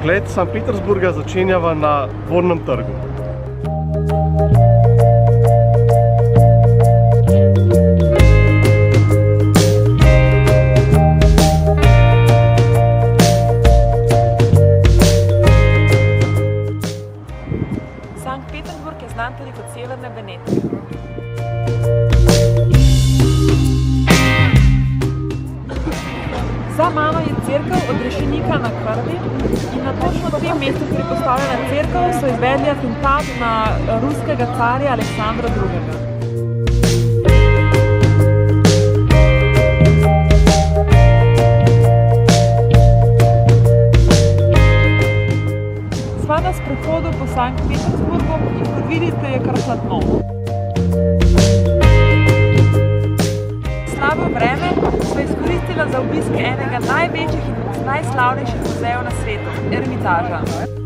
Ogled Sankt Petersburga začenjava na Dvornem trgu. Sankt Petersburg je znan tudi kot Severna Venecija. Za mano je cerkev odrešenika na Krvi in na točno tem mestu, kjer je postavljena cerkev, so izvedli atentat na ruskega carja Aleksandra II. Sva na sprehodu po Sankt Petersburgu in kot vidite je kar hladno. Slabo vreme sva izkoristila za obisk enega največjih in najslavnejših muzejev na svetu, Ermitaža.